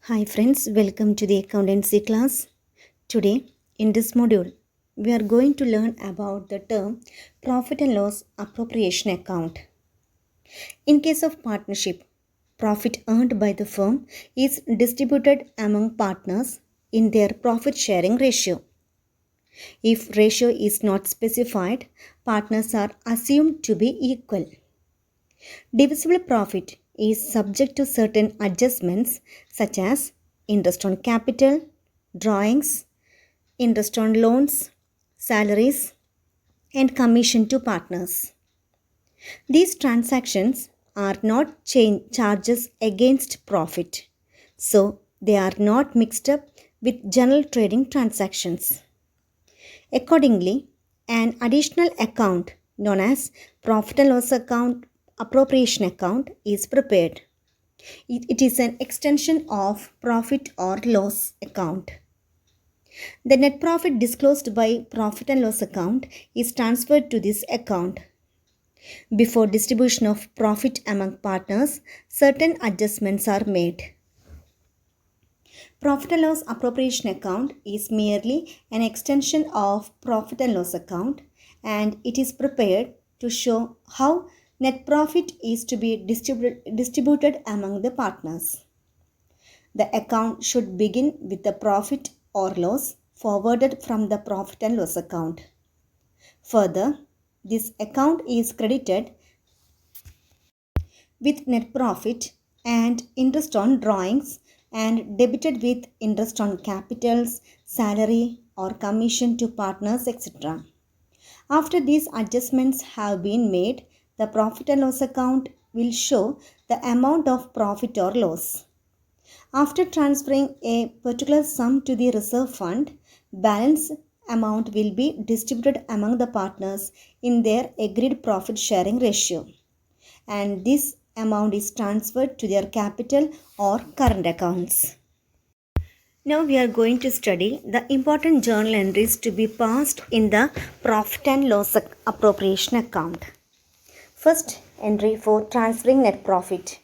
Hi friends, welcome to the accountancy class. Today, in this module, we are going to learn about the term profit and loss appropriation account. In case of partnership, profit earned by the firm is distributed among partners in their profit sharing ratio. If ratio is not specified, partners are assumed to be equal. Divisible profit is subject to certain adjustments such as interest on capital, drawings, interest on loans, salaries, and commission to partners. These transactions are not charges against profit, so they are not mixed up with general trading transactions. Accordingly, an additional account known as profit and loss account appropriation account is prepared. It is an extension of profit or loss account. The net profit disclosed by profit and loss account is transferred to this account. Before distribution of profit among partners, certain adjustments are made. Profit and loss appropriation account is merely an extension of profit and loss account, and it is prepared to show how net profit is to be distributed among the partners. The account should begin with the profit or loss forwarded from the profit and loss account. Further, this account is credited with net profit and interest on drawings and debited with interest on capitals, salary, or commission to partners, etc. After these adjustments have been made, the profit and loss account will show the amount of profit or loss. After transferring a particular sum to the reserve fund, balance amount will be distributed among the partners in their agreed profit sharing ratio, and this amount is transferred to their capital or current accounts. Now we are going to study the important journal entries to be passed in the profit and loss appropriation account. First entry for transferring net profit.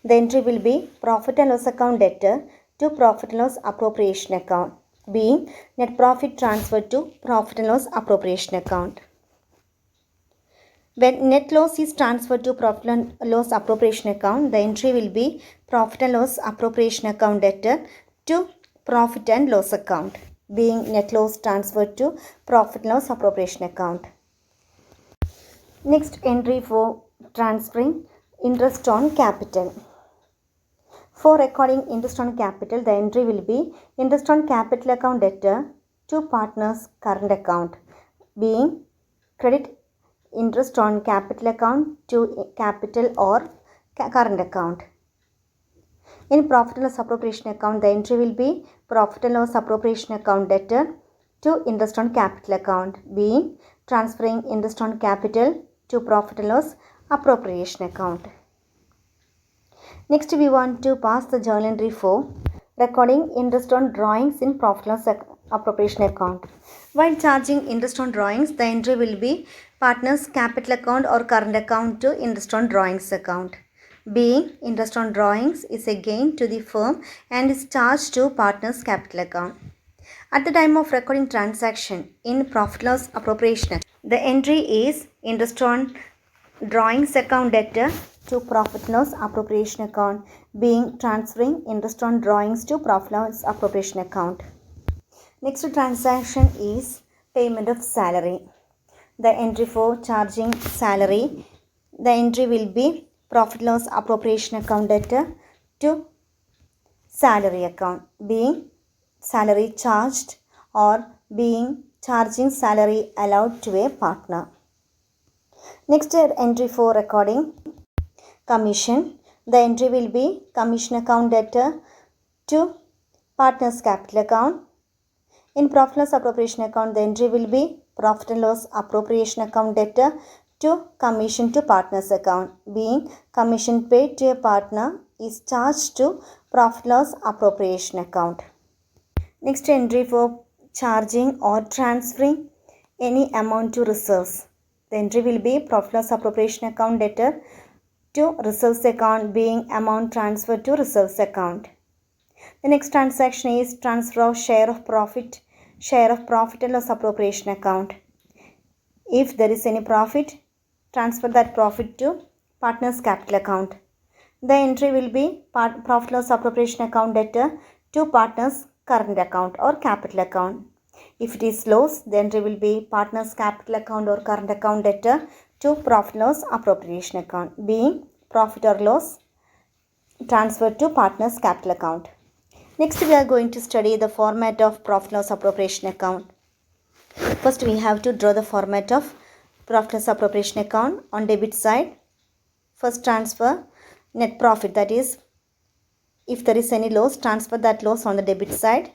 The entry will be profit and loss account debtor to profit and loss appropriation account, being net profit transferred to profit and loss appropriation account. When net loss is transferred to profit and loss appropriation account, the entry will be profit and loss appropriation account debtor to profit and loss account, being net loss transferred to profit and loss appropriation account. Next entry for transferring interest on capital. For recording interest on capital, the entry will be interest on capital account debtor to partners current account, being credit interest on capital account to capital or current account. In profit and loss appropriation account, the entry will be profit and loss appropriation account debtor to interest on capital account, being transferring interest on capital to profit and loss appropriation account. Next, we want to pass the journal entry for recording interest on drawings in profit and loss appropriation account. While charging interest on drawings, the entry will be partners capital account or current account to interest on drawings account, being interest on drawings is a gain to the firm and is charged to partners capital account. At the time of recording transaction in profit loss appropriation, the entry is interest on drawings account debtor to profit loss appropriation account, being transferring interest on drawings to profit loss appropriation account. Next transaction is payment of salary. The entry for charging salary, the entry will be profit loss appropriation account debtor to salary account, being salary charged or being charging salary allowed to a partner. Next entry for recording commission. The entry will be commission account debtor to partners capital account. In profit loss appropriation account, the entry will be profit and loss appropriation account debtor to commission to partners account, being commission paid to a partner is charged to profit loss appropriation account. Next entry for charging or transferring any amount to reserves. The entry will be profit loss appropriation account debtor to reserves account, being amount transferred to reserves account. The next transaction is transfer of share of profit and loss appropriation account. If there is any profit, transfer that profit to partner's capital account. The entry will be profit loss appropriation account debtor to partner's current account or capital account. If it is loss, the entry will be partner's capital account or current account debtor to profit loss appropriation account. Being profit or loss transferred to partner's capital account. Next, we are going to study the format of profit loss appropriation account. First, we have to draw the format of profit loss appropriation account. On debit side, first transfer net profit, that is, if there is any loss, transfer that loss on the debit side.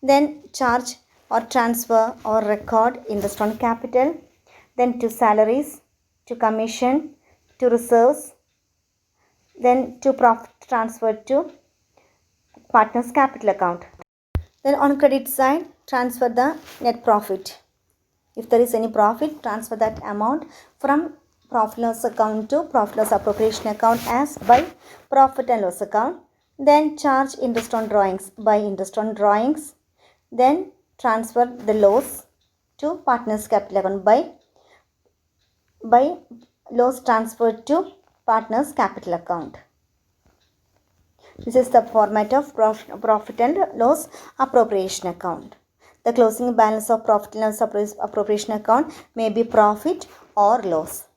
Then charge or transfer or record interest on capital. Then to salaries, to commission, to reserves. Then to profit transferred to partner's capital account. Then on credit side, transfer the net profit. If there is any profit, transfer that amount from profit loss account to profit loss appropriation account as by profit and loss account. Then charge interest on drawings by interest on drawings. Then transfer the loss to partner's capital account by loss transferred to partner's capital account. This is the format of profit and loss appropriation account. The closing balance of profit and loss appropriation account may be profit or loss.